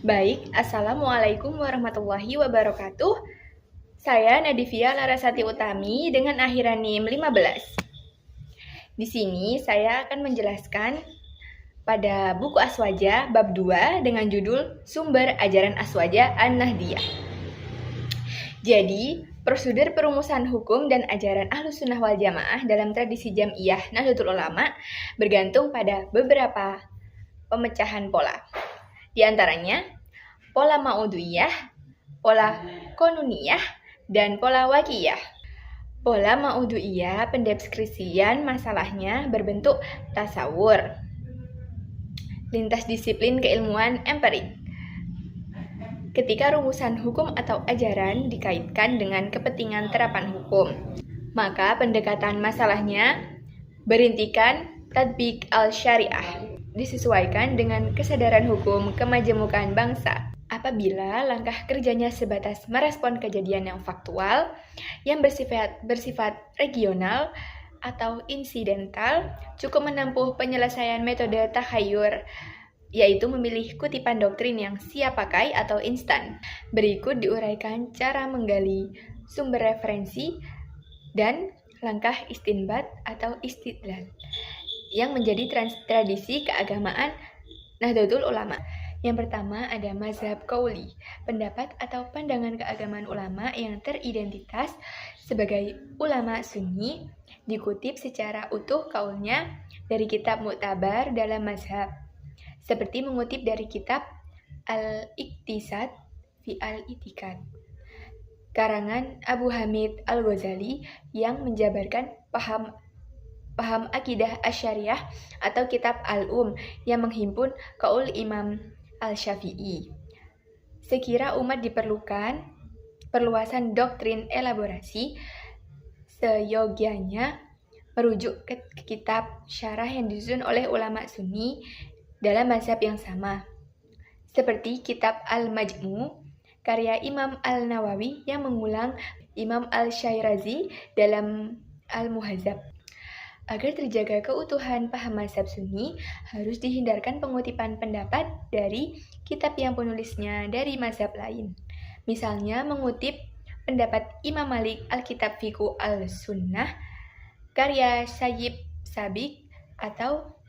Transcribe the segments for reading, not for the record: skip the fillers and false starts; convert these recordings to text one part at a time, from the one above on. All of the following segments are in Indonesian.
Baik, Assalamualaikum warahmatullahi wabarakatuh. Saya Nadivia Larasati Utami dengan akhiran NIM 15. Di sini saya akan menjelaskan pada buku Aswaja bab 2 dengan judul Sumber Ajaran Aswaja An-Nahdiyah. Jadi, prosedur perumusan hukum dan ajaran Ahlus Sunnah wal Jamaah dalam tradisi Jam'iyah Nahdlatul Ulama bergantung pada beberapa pemecahan pola. Di antaranya, pola ma'udhuiyah, pola konuniyah, dan pola wakiyah. Pola ma'udhuiyah pendeskripsian masalahnya berbentuk tasawur, lintas disiplin keilmuan empirik. Ketika rumusan hukum atau ajaran dikaitkan dengan kepentingan terapan hukum, maka pendekatan masalahnya berintikan tatbik al-syariah, disesuaikan dengan kesadaran hukum kemajemukan bangsa. Apabila langkah kerjanya sebatas merespon kejadian yang faktual, yang bersifat regional atau insidental, cukup menempuh penyelesaian metode takhayur, yaitu memilih kutipan doktrin yang siap pakai atau instan. Berikut diuraikan cara menggali sumber referensi dan langkah istinbat atau istidlal yang menjadi tradisi keagamaan Nahdlatul Ulama. Yang pertama ada mazhab qauli, pendapat atau pandangan keagamaan ulama yang teridentitas sebagai ulama sunni, dikutip secara utuh kaulnya dari kitab Mu'tabar dalam mazhab, seperti mengutip dari kitab Al-Iqtisad fi Al-Itikad, karangan Abu Hamid Al-Ghazali yang menjabarkan paham akidah asyariah, atau kitab Al-Um yang menghimpun kaul Imam Al-Syafi'i. Sekira umat diperlukan perluasan doktrin elaborasi, seyogianya merujuk ke kitab syarah yang disusun oleh ulama sunni dalam mazhab yang sama, seperti kitab Al-Majmu karya Imam Al-Nawawi yang mengulang Imam Al-Syairazi dalam Al-Muhadzab. Agar terjaga keutuhan paham mazhab sunni, harus dihindarkan pengutipan pendapat dari kitab yang penulisnya dari mazhab lain. Misalnya mengutip pendapat Imam Malik Al-Kitab Fiqhu Al-Sunnah karya Sayyib Sabiq, atau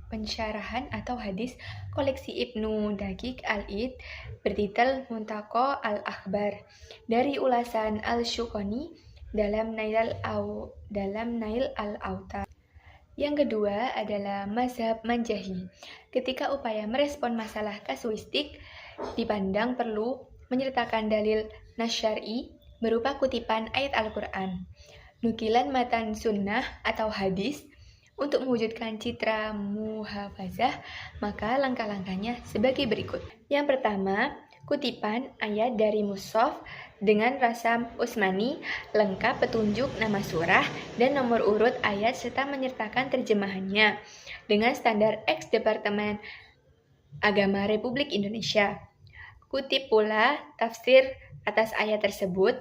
pensyarahan atau hadis koleksi Ibnu Daqiq Al-Id bertitel Muntaqo Al-Akhbar dari ulasan Al-Syuqani dalam Nail Al-Autar. Yang kedua adalah mazhab Manjahi. Ketika upaya merespon masalah kasuistik dipandang perlu menyertakan dalil nas syar'i berupa kutipan ayat Al-Quran, nukilan matan sunnah atau hadis. Untuk mewujudkan citra muhafazah, maka langkah-langkahnya sebagai berikut. Yang pertama, kutipan ayat dari mushaf dengan rasam Utsmani, lengkap petunjuk nama surah dan nomor urut ayat serta menyertakan terjemahannya dengan standar ex-Departemen Agama Republik Indonesia. Kutip pula tafsir atas ayat tersebut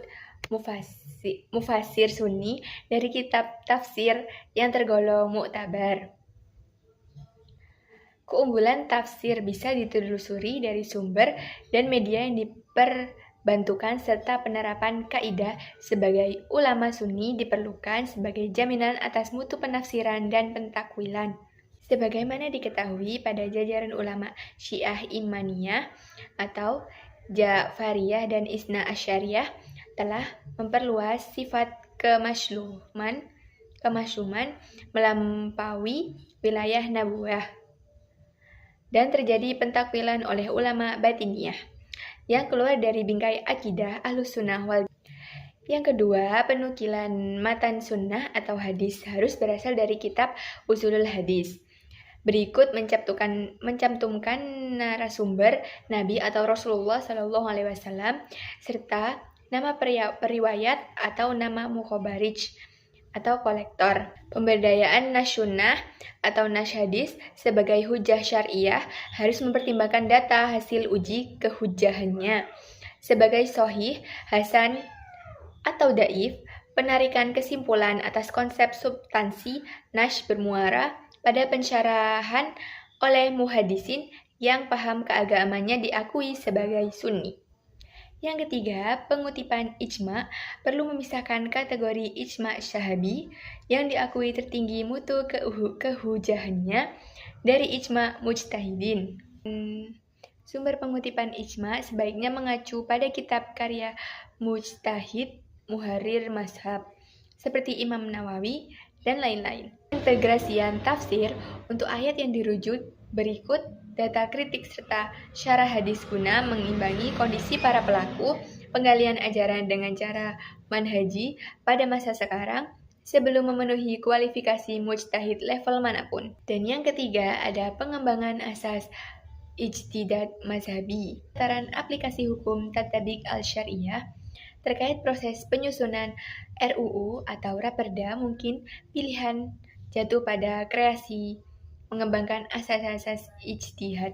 Mufasir Sunni dari kitab tafsir yang tergolong mu'tabar. Keunggulan tafsir bisa ditelusuri dari sumber dan media yang diperbantukan serta penerapan kaidah sebagai ulama sunni diperlukan sebagai jaminan atas mutu penafsiran dan pentakwilan. Sebagaimana diketahui pada jajaran ulama Syiah Imaniyah atau Ja'fariyah dan Isna Asyariyah telah memperluas sifat kemasyluman melampaui wilayah nabuwah, dan terjadi pentakwilan oleh ulama batiniyah yang keluar dari bingkai akidah Ahlus Sunnah wal Jamaah. Yang kedua, penukilan matan sunnah atau hadis harus berasal dari kitab Usulul Hadis. Berikut mencantumkan narasumber Nabi atau Rasulullah SAW serta nama periwayat atau nama mukhobarij atau kolektor. Pemberdayaan nasyunnah atau nasyhadis sebagai hujah syariah harus mempertimbangkan data hasil uji kehujahannya sebagai sahih, hasan, atau daif. Penarikan kesimpulan atas konsep substansi nash bermuara pada pensyarahan oleh muhadisin yang paham keagamannya diakui sebagai Sunni. Yang ketiga, pengutipan ijma perlu memisahkan kategori ijma syahabi yang diakui tertinggi mutu kehujahannya dari ijma mujtahidin. Sumber pengutipan ijma sebaiknya mengacu pada kitab karya mujtahid muharir mazhab seperti Imam Nawawi dan lain-lain. Integrasian tafsir untuk ayat yang dirujuk berikut data kritik serta syarah hadis guna mengimbangi kondisi para pelaku penggalian ajaran dengan cara manhaji pada masa sekarang sebelum memenuhi kualifikasi mujtahid level manapun. Dan yang ketiga ada pengembangan asas ijtihad mazhabi, tataran aplikasi hukum Tatbiq al-Syariah terkait proses penyusunan RUU atau Raperda mungkin pilihan jatuh pada kreasi mengembangkan asas-asas ijtihad